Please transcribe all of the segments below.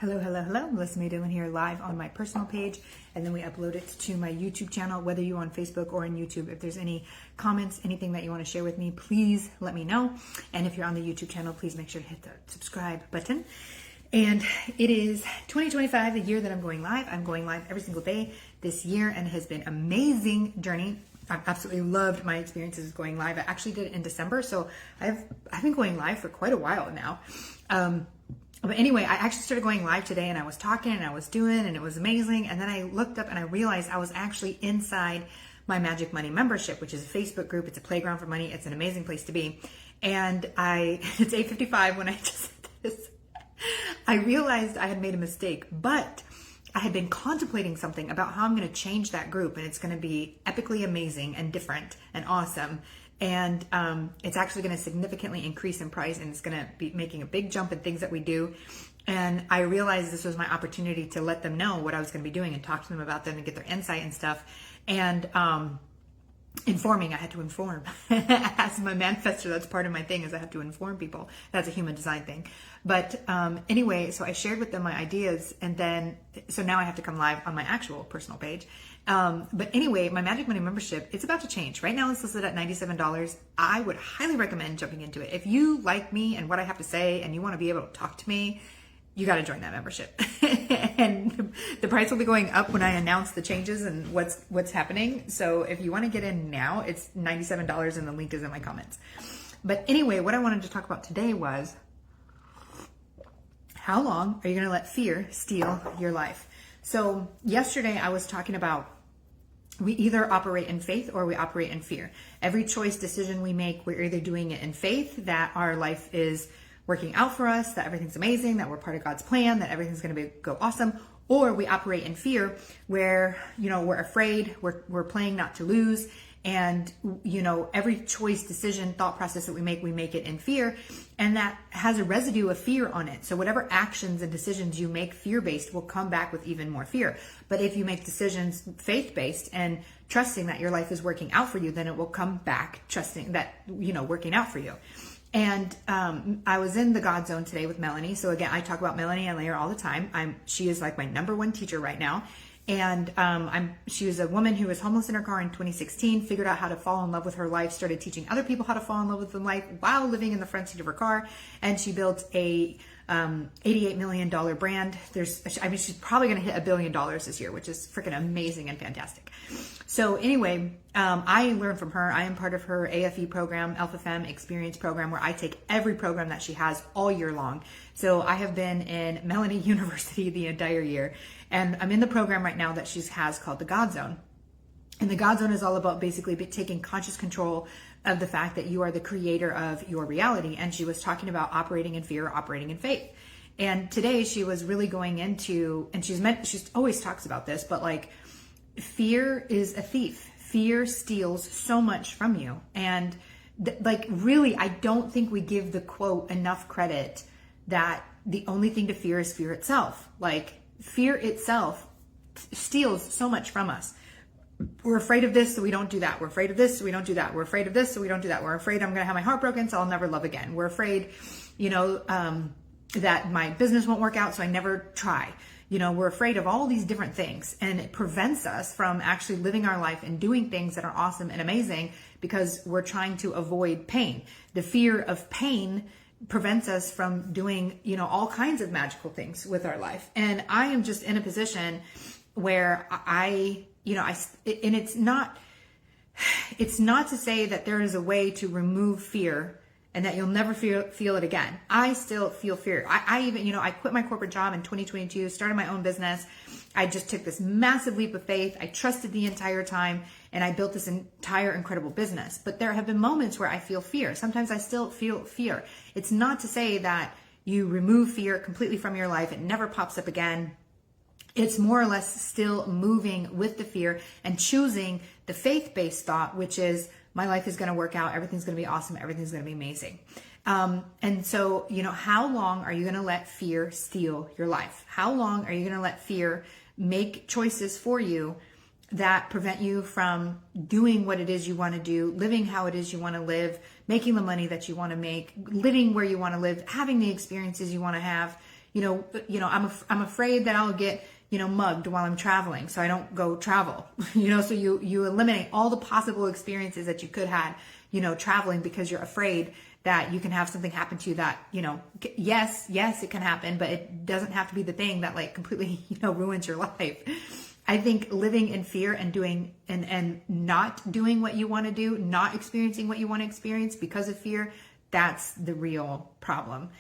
Hello, hello, hello. Melissa May Dillon here, live on my personal page, and then we upload it to my YouTube channel. Whether you're on Facebook or on YouTube, if there's any comments, anything that you want to share with me, please let me know. And if you're on the YouTube channel, please make sure to hit the subscribe button. And it is 2025, the year that I'm going live. I'm going live every single day this year, and it has been an amazing journey. I've absolutely loved my experiences going live. I actually did it in December, so I've been going live for quite a while now. But anyway, I actually started going live today, and I was talking and I was doing, and it was amazing. And then I looked up and I realized I was actually inside my Magic Money membership, which is a Facebook group. It's a playground for money. It's an amazing place to be. And it's 8:55 when I just said this. I realized I had made a mistake, but I had been contemplating something about how I'm going to change that group, and it's going to be epically amazing and different and awesome. And it's actually going to significantly increase in price, and it's going to be making a big jump in things that we do. And I realized this was my opportunity to let them know what I was going to be doing and talk to them about them and get their insight and stuff. And informing, I had to inform. As my manifestor, that's part of my thing, is I have to inform people. That's a human design thing. But anyway, so I shared with them my ideas, and then, so now I have to come live on my actual personal page. But anyway, my Magic Money membership, it's about to change. Right now it's listed at $97. I would highly recommend jumping into it. If you like me and what I have to say and you want to be able to talk to me, you got to join that membership. And the price will be going up when I announce the changes and what's happening. So if you want to get in now, it's $97, and the link is in my comments. But anyway, what I wanted to talk about today was, how long are you going to let fear steal your life? So yesterday I was talking about, we either operate in faith or we operate in fear. Every choice, decision we make, we're either doing it in faith that our life is working out for us, that everything's amazing, that we're part of God's plan, that everything's going to go awesome, or we operate in fear where, we're afraid, we're playing not to lose. And, every choice, decision, thought process that we make it in fear, and that has a residue of fear on it. So whatever actions and decisions you make fear-based will come back with even more fear. But if you make decisions faith-based and trusting that your life is working out for you, then it will come back trusting that, working out for you. And I was in the God Zone today with Melanie. So again, I talk about Melanie and Layer all the time. She is like my number one teacher right now. And she was a woman who was homeless in her car in 2016, figured out how to fall in love with her life, started teaching other people how to fall in love with their life while living in the front seat of her car. And she built a $88 million brand. She's probably going to hit $1 billion this year, which is freaking amazing and fantastic. So anyway, I learned from her. I am part of her AFE program, Alpha Femme Experience program, where I take every program that she has all year long. So I have been in Melanie University the entire year, and I'm in the program right now that she has called the God Zone. And the God Zone is all about basically taking conscious control of the fact that you are the creator of your reality. And she was talking about operating in fear, operating in faith. And today she was really going into, and she always talks about this, but like, fear is a thief. Fear steals so much from you. And really, I don't think we give the quote enough credit that the only thing to fear is fear itself. Like, fear itself steals so much from us. We're afraid of this, so we don't do that. We're afraid of this, so we don't do that. We're afraid of this, so we don't do that. We're afraid I'm going to have my heart broken, so I'll never love again. We're afraid, that my business won't work out, so I never try. We're afraid of all these different things, and it prevents us from actually living our life and doing things that are awesome and amazing because we're trying to avoid pain. The fear of pain prevents us from doing, all kinds of magical things with our life. And I am just in a position where and it's not to say that there is a way to remove fear and that you'll never feel it again. I still feel fear. I even, I quit my corporate job in 2022, started my own business. I just took this massive leap of faith. I trusted the entire time, and I built this entire incredible business. But there have been moments where I feel fear. Sometimes I still feel fear. It's not to say that you remove fear completely from your life. It never pops up again. It's more or less still moving with the fear and choosing the faith-based thought, which is, my life is going to work out. Everything's going to be awesome. Everything's going to be amazing. And so, how long are you going to let fear steal your life? How long are you going to let fear make choices for you that prevent you from doing what it is you want to do, living how it is you want to live, making the money that you want to make, living where you want to live, having the experiences you want to have, I'm afraid that I'll get, mugged while I'm traveling, so I don't go travel. So you eliminate all the possible experiences that you could have, traveling, because you're afraid that you can have something happen to you that, yes, it can happen, but it doesn't have to be the thing that like completely, ruins your life. I think living in fear and doing and not doing what you want to do, not experiencing what you want to experience because of fear, that's the real problem.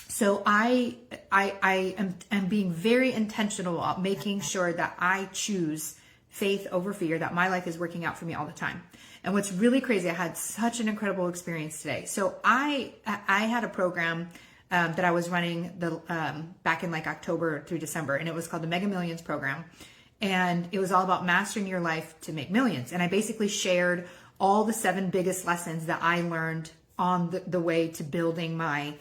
So I am being very intentional about making sure that I choose faith over fear, that my life is working out for me all the time. And what's really crazy, I had such an incredible experience today. So I had a program that I was running back in like October through December, and it was called the Mega Millions program. And it was all about mastering your life to make millions. And I basically shared all the 7 biggest lessons that I learned on the way to building my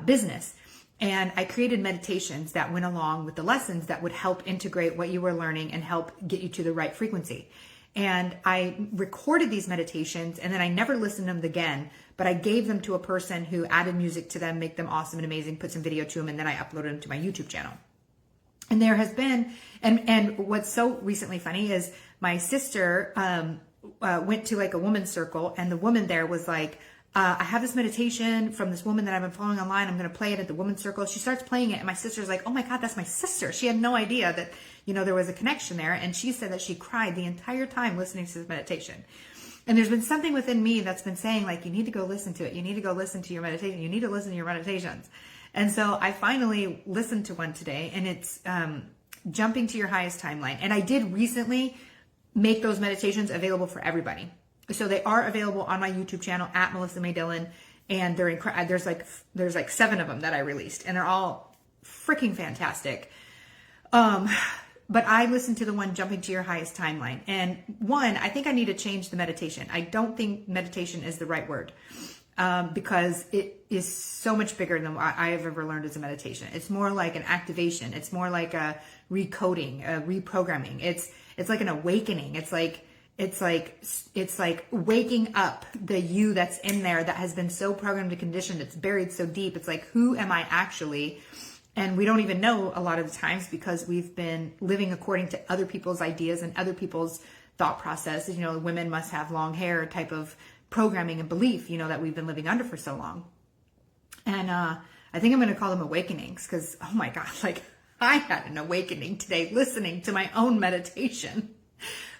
business. And I created meditations that went along with the lessons that would help integrate what you were learning and help get you to the right frequency. And I recorded these meditations, and then I never listened to them again, but I gave them to a person who added music to them, make them awesome and amazing, put some video to them, and then I uploaded them to my YouTube channel. And there has been, and what's so recently funny is my sister went to like a woman's circle, and the woman there was like, I have this meditation from this woman that I've been following online. I'm going to play it at the women's circle. She starts playing it, and my sister's like, oh my God, that's my sister. She had no idea that, there was a connection there. And she said that she cried the entire time listening to this meditation. And there's been something within me that's been saying like, you need to go listen to it. You need to go listen to your meditation. You need to listen to your meditations. And so I finally listened to one today, and it's jumping to your highest timeline. And I did recently make those meditations available for everybody. So they are available on my YouTube channel at Melissa May Dillon, and there's like 7 of them that I released, and they're all freaking fantastic. But I listened to the one jumping to your highest timeline, and I think I need to change the meditation. I don't think meditation is the right word, because it is so much bigger than what I have ever learned as a meditation. It's more like an activation. It's more like a recoding, a reprogramming. It's like an awakening. It's like waking up the you that's in there that has been so programmed and conditioned. It's buried so deep. It's like, who am I actually? And we don't even know a lot of the times, because we've been living according to other people's ideas and other people's thought processes. Women must have long hair type of programming and belief, that we've been living under for so long. And I think I'm going to call them awakenings, because, oh my God, like I had an awakening today listening to my own meditation.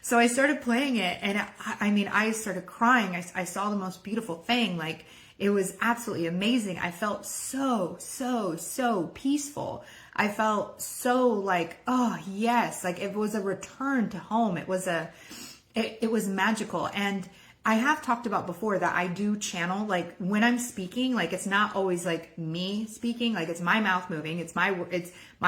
So I started playing it, and I started crying. I saw the most beautiful thing. Like, it was absolutely amazing. I felt so peaceful. I felt so like, oh yes, like it was a return to home. It was magical. And I have talked about before that I do channel, like when I'm speaking, like it's not always like me speaking, like it's my mouth moving, it's my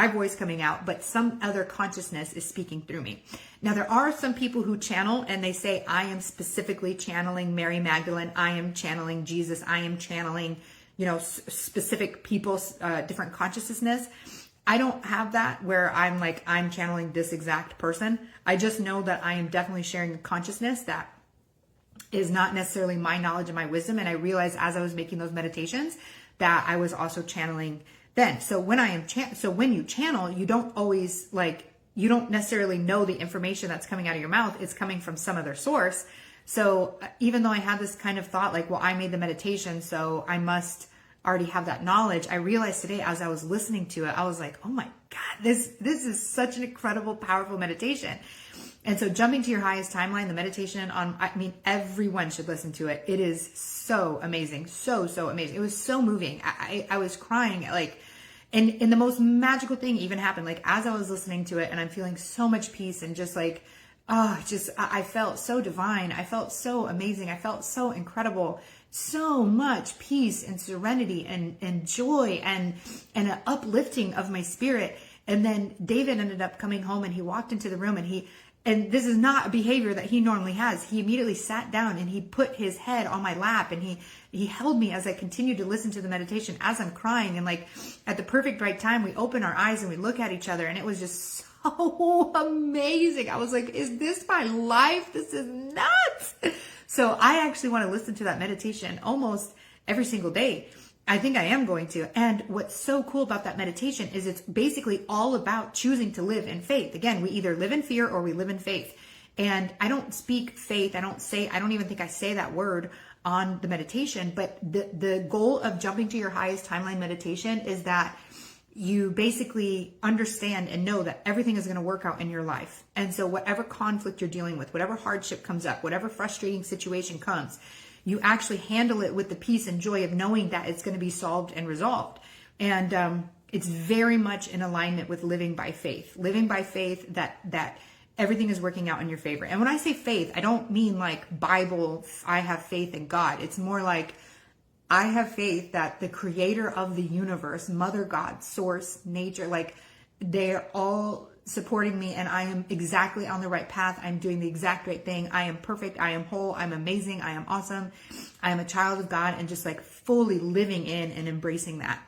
voice coming out, but some other consciousness is speaking through me. Now there are some people who channel and they say, I am specifically channeling Mary Magdalene, I am channeling Jesus, I am channeling, specific people's different consciousness. I don't have that where I'm channeling this exact person. I just know that I am definitely sharing a consciousness that is not necessarily my knowledge and my wisdom. And I realized as I was making those meditations that I was also channeling then. So when when you channel, you don't always you don't necessarily know the information that's coming out of your mouth. It's coming from some other source. So even though I had this kind of thought like, well, I made the meditation, so I must already have that knowledge. I realized today as I was listening to it, I was like, oh my God, this is such an incredible, powerful meditation. And so jumping to your highest timeline, the meditation everyone should listen to it. It is so amazing. So amazing. It was so moving. I was crying and the most magical thing even happened. Like as I was listening to it and I'm feeling so much peace and I felt so divine. I felt so amazing. I felt so incredible. So much peace and serenity and joy and an uplifting of my spirit. And then David ended up coming home and he walked into the room and this is not a behavior that he normally has. He immediately sat down and he put his head on my lap and he held me as I continued to listen to the meditation as I'm crying. And at the perfect right time, we open our eyes and we look at each other and it was just so amazing. I was like, is this my life? This is nuts. So I actually want to listen to that meditation almost every single day. I think I am going to. And what's so cool about that meditation is it's basically all about choosing to live in faith. Again, we either live in fear or we live in faith. And I don't speak faith. I don't even think I say that word on the meditation, but the goal of jumping to your highest timeline meditation is that you basically understand and know that everything is going to work out in your life. And so whatever conflict you're dealing with, whatever hardship comes up, whatever frustrating situation comes, you actually handle it with the peace and joy of knowing that it's going to be solved and resolved. And it's very much in alignment with living by faith that everything is working out in your favor. And when I say faith, I don't mean like Bible, I have faith in God. It's more like I have faith that the creator of the universe, Mother God, source, nature, like they're all supporting me and I am exactly on the right path. I'm doing the exact right thing. I am perfect. I am whole. I'm amazing. I am awesome. I am a child of God, and just like fully living in and embracing that.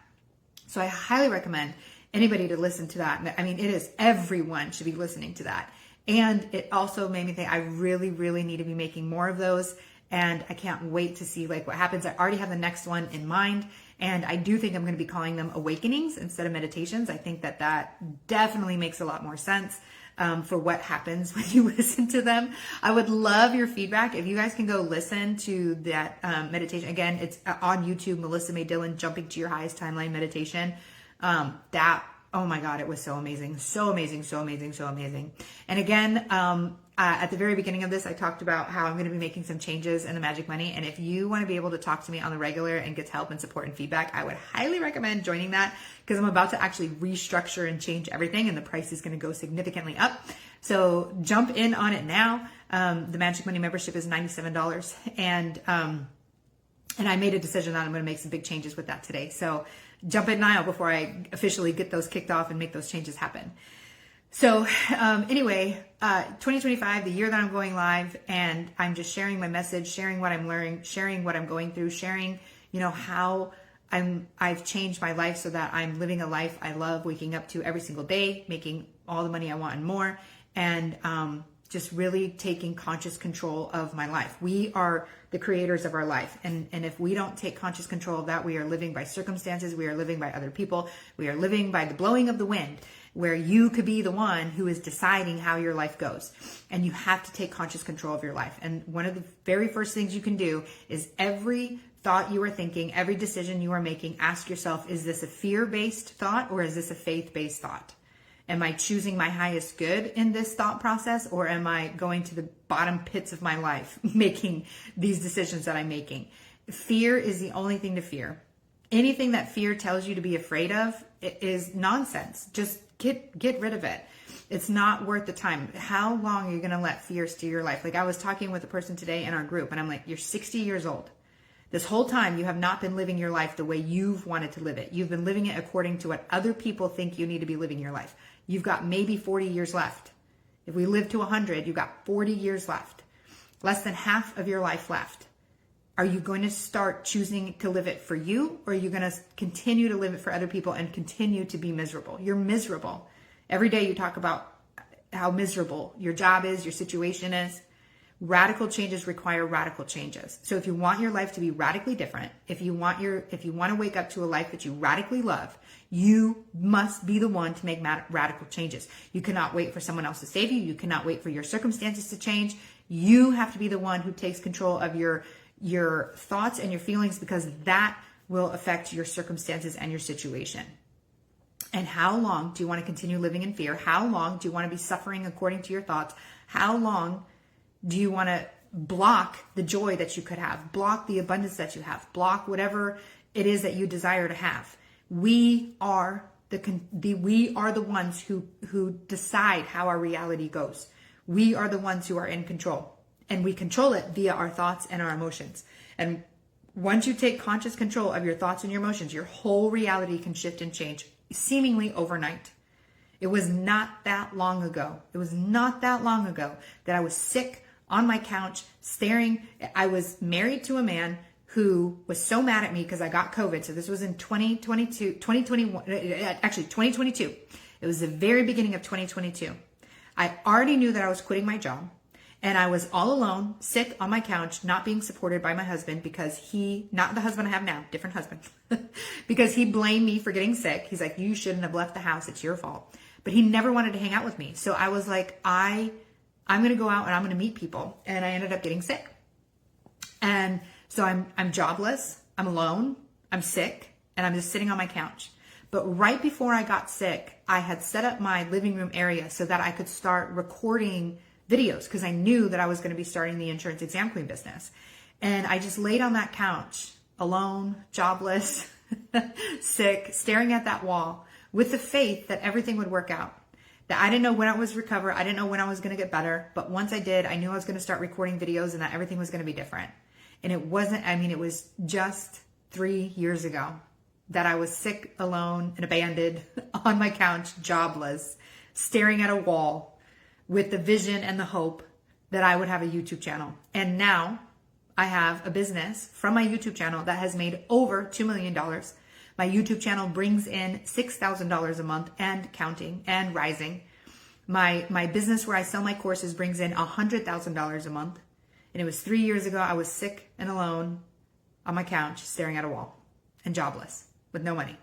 So I highly recommend anybody to listen to that. I mean, everyone should be listening to that. And it also made me think I really, really need to be making more of those. And I can't wait to see like what happens. I already have the next one in mind. And I do think I'm going to be calling them awakenings instead of meditations. I think that definitely makes a lot more sense for what happens when you listen to them. I would love your feedback. If you guys can go listen to that meditation. Again, it's on YouTube, Melissa May Dillon, Jumping to Your Highest Timeline Meditation. Oh my God, it was so amazing. So amazing, so amazing, so amazing. And again, at the very beginning of this, I talked about how I'm going to be making some changes in the Magic Money. And if you want to be able to talk to me on the regular and get help and support and feedback, I would highly recommend joining that, because I'm about to actually restructure and change everything, and the price is going to go significantly up. So jump in on it now. The Magic Money membership is $97. And I made a decision that I'm going to make some big changes with that today. So jump in now before I officially get those kicked off and make those changes happen. So anyway, 2025, the year that I'm going live, and I'm just sharing my message, sharing what I'm learning, sharing what I'm going through, sharing, how I've changed my life so that I'm living a life I love, waking up to every single day, making all the money I want and more, and just really taking conscious control of my life. We are the creators of our life. And if we don't take conscious control of that, we are living by circumstances. We are living by other people. We are living by the blowing of the wind, where you could be the one who is deciding how your life goes. And you have to take conscious control of your life. And one of the very first things you can do is every thought you are thinking, every decision you are making, ask yourself, is this a fear-based thought or is this a faith-based thought? Am I choosing my highest good in this thought process, or am I going to the bottom pits of my life making these decisions that I'm making? Fear is the only thing to fear. Anything that fear tells you to be afraid of is nonsense. Just get rid of it. It's not worth the time. How long are you going to let fear steer your life? Like, I was talking with a person today in our group, and I'm like, you're 60 years old. This whole time you have not been living your life the way you've wanted to live it. You've been living it according to what other people think you need to be living your life. You've got maybe 40 years left. If we live to 100, you've got 40 years left. Less than half of your life left. Are you going to start choosing to live it for you, or are you going to continue to live it for other people and continue to be miserable? You're miserable. Every day you talk about how miserable your job is, your situation is. Radical changes require radical changes. So if you want your life to be radically different, if you want to wake up to a life that you radically love, you must be the one to make radical changes. You cannot wait for someone else to save you. You cannot wait for your circumstances to change. You have to be the one who takes control of your thoughts and your feelings, because that will affect your circumstances and your situation. And how long do you want to continue living in fear? How long do you want to be suffering according to your thoughts? How long do you want to block the joy that you could have, block the abundance that you have, block whatever it is that you desire to have? We are the ones who decide how our reality goes. We are the ones who are in control, and we control it via our thoughts and our emotions. And once you take conscious control of your thoughts and your emotions, your whole reality can shift and change seemingly overnight. It was not that long ago. That I was sick on my couch staring. I was married to a man who was so mad at me because I got COVID. So this was in 2021, actually 2022. It was the very beginning of 2022. I already knew that I was quitting my job. And I was all alone, sick on my couch, not being supported by my husband because not the husband I have now, different husband, because he blamed me for getting sick. He's like, you shouldn't have left the house. It's your fault. But he never wanted to hang out with me. So I was like, I'm going to go out and I'm going to meet people. And I ended up getting sick. And so I'm jobless. I'm alone. I'm sick. And I'm just sitting on my couch. But right before I got sick, I had set up my living room area so that I could start recording videos because I knew that I was going to be starting the insurance exam queen business. And I just laid on that couch alone, jobless, sick, staring at that wall with the faith that everything would work out. That I didn't know when I was recover. I didn't know when I was going to get better. But once I did, I knew I was going to start recording videos and that everything was going to be different. And it was just 3 years ago that I was sick, alone, and abandoned on my couch, jobless, staring at a wall with the vision and the hope that I would have a YouTube channel. And now I have a business from my YouTube channel that has made over $2 million. My YouTube channel brings in $6,000 a month and counting and rising. My business where I sell my courses brings in $100,000 a month. And it was 3 years ago. I was sick and alone on my couch, staring at a wall and jobless with no money.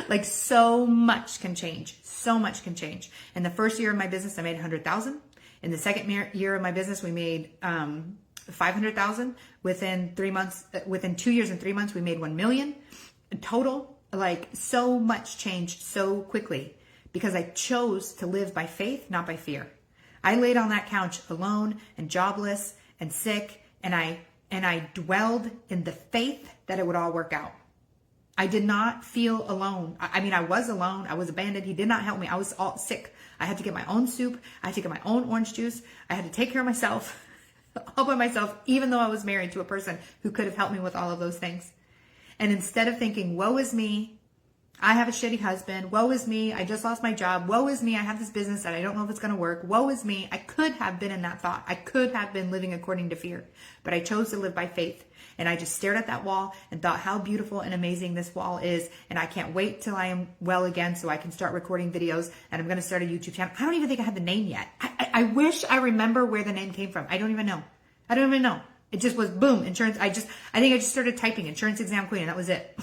Like so much can change. So much can change. In the first year of my business, I made $100,000. In the second year of my business, we made $500,000. Within 3 months, within 2 years and 3 months, we made $1 million total. Like so much changed so quickly because I chose to live by faith, not by fear. I laid on that couch alone and jobless and sick, and I dwelled in the faith that it would all work out. I did not feel alone. I was alone. I was abandoned. He did not help me. I was all sick. I had to get my own soup. I had to get my own orange juice. I had to take care of myself, all by myself, even though I was married to a person who could have helped me with all of those things. And instead of thinking, woe is me, I have a shitty husband, woe is me, I just lost my job, woe is me, I have this business that I don't know if it's going to work, woe is me, I could have been in that thought. I could have been living according to fear, but I chose to live by faith. And I just stared at that wall and thought how beautiful and amazing this wall is. And I can't wait till I am well again so I can start recording videos, and I'm going to start a YouTube channel. I don't even think I had the name yet. I wish I remember where the name came from. I don't even know. It just was boom, insurance. I think I just started typing insurance exam queen and that was it.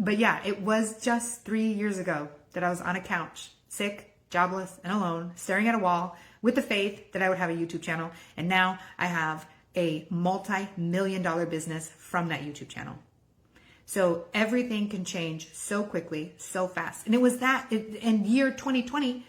But yeah, it was just 3 years ago that I was on a couch, sick, jobless, and alone, staring at a wall with the faith that I would have a YouTube channel. And now I have a multi-million-dollar business from that YouTube channel. So everything can change so quickly, so fast. And it was that in year 2020,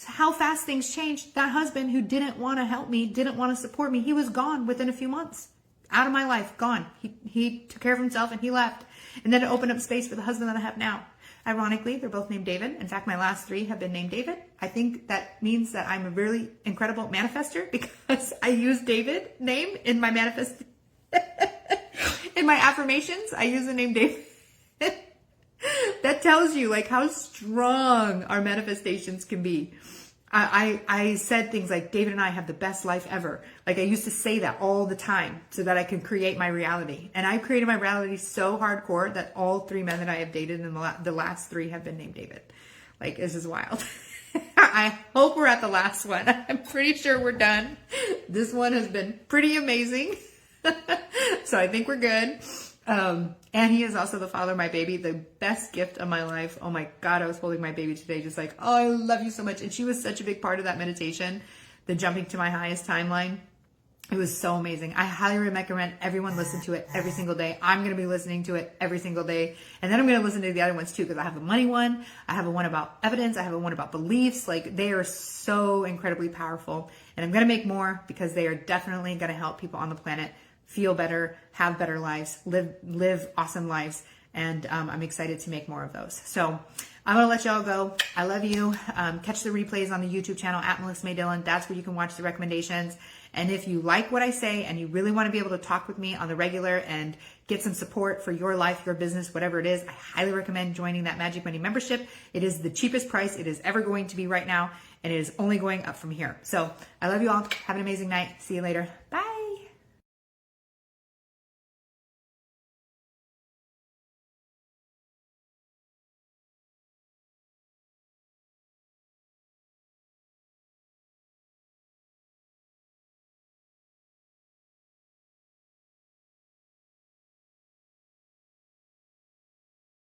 how fast things changed. That husband who didn't want to help me, didn't want to support me, he was gone within a few months. Out of my life, gone. He took care of himself and he left. And then it opened up space for the husband that I have now. Ironically, they're both named David. In fact, my last 3 have been named David. I think that means that I'm a really incredible manifester because I use David name in my manifest, in my affirmations. I use the name David. That tells you like how strong our manifestations can be. I said things like, David and I have the best life ever. Like I used to say that all the time so that I could create my reality. And I've created my reality so hardcore that all 3 men that I have dated in the last 3 have been named David. Like this is wild. I hope we're at the last one. I'm pretty sure we're done. This one has been pretty amazing. So I think we're good. And he is also the father of my baby, the best gift of my life. Oh my God, I was holding my baby today, just like, oh, I love you so much. And she was such a big part of that meditation, the jumping to my highest timeline. It was so amazing. I highly recommend everyone listen to it every single day. I'm going to be listening to it every single day. And then I'm going to listen to the other ones too, because I have the money one. I have a one about evidence. I have a one about beliefs. Like they are so incredibly powerful. And I'm going to make more because they are definitely going to help people on the planet feel better, have better lives, live awesome lives. And I'm excited to make more of those. So I'm going to let y'all go. I love you. Catch the replays on the YouTube channel at Melissa May Dillon. That's where you can watch the recommendations. And if you like what I say and you really want to be able to talk with me on the regular and get some support for your life, your business, whatever it is, I highly recommend joining that Magic Money membership. It is the cheapest price it is ever going to be right now. And it is only going up from here. So I love you all. Have an amazing night. See you later. Bye.